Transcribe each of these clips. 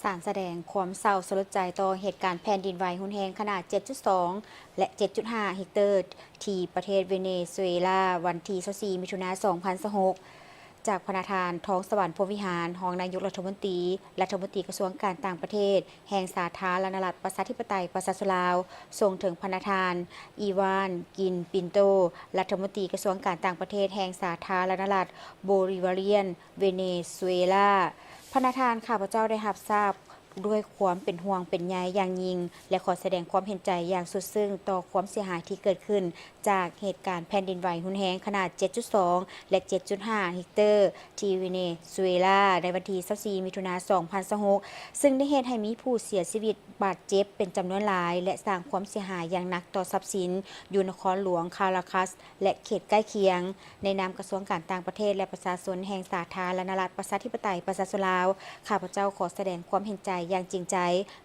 สารแสดงความเศร้าสลดใจต่อเหตุการณ์แผ่นดินไหวรุนแรงขนาด 7.2 และ 7.5 เฮกเตอร์ที่ประเทศเวเนซุเอลาวันที่ 24 มิถุนายน 2026 จากพระประธานท้องสวรรค์พรหมวิหารรองนายกรัฐมนตรีกระทรวงการต่างประเทศ แห่งสาธารณรัฐประชาธิปไตยประชาชนลาวส่งถึงพระประธานอีวาน กินปินโต รัฐมนตรีกระทรวงการต่างประเทศแห่งสาธารณรัฐโบลิเวเรียน เวเนซุเอลา พระประธานข้าพเจ้าได้รับทราบด้วยความเป็นห่วงเป็นใยอย่างยิ่งและขอแสดงความเห็นใจอย่างสุดซึ้งต่อความเสียหายที่เกิดขึ้นจากเหตุการณ์แผ่นดินไหวรุนแรงขนาด 7.2 และ 7.5 เฮกเตอร์ที่เวเนซุเอลาในวันที่ 24 มิถุนายน 2026 ซึ่งได้เหตุให้มีผู้เสียชีวิตบาดเจ็บเป็นจำนวนหลายและสร้างความเสียหายอย่างหนักต่อทรัพย์สินอยู่นครหลวงคาราคัสและเขตใกล้เคียงในนามกระทรวงการต่างประเทศและประชาชนแห่งสาธารณรัฐประชาธิปไตยประชาชนลาวข้าพเจ้าขอแสดงความเห็นใจอย่างจริงใจ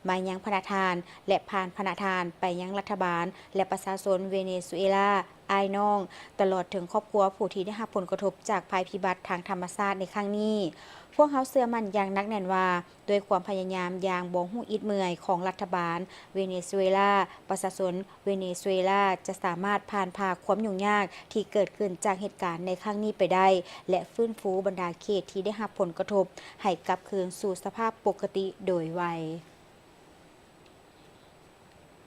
มายังพระประธานและผ่านพระประธานไปยังรัฐบาลและประชาชนเวเนซุเอลาอ้ายน้องตลอดถึงครอบครัวผู้ที่ได้รับผลกระทบจากภัยพิบัติทางธรรมชาติในครั้งนี้พวกเขาเชื่อมั่นอย่างนักแน่นว่าด้วยความพยายามอย่างบ่ฮู้อิดเมื่อยของรัฐบาลเวเนซุเอลาประชาชนเวเนซุเอลาจะสามารถผ่านความยุ่งยากที่เกิดขึ้นจากเหตุการณ์ในครั้งนี้ไปได้และฟื้นฟูบรรดาเขตที่ได้รับผลกระทบให้กลับคืนสู่สภาพปกติโดยไว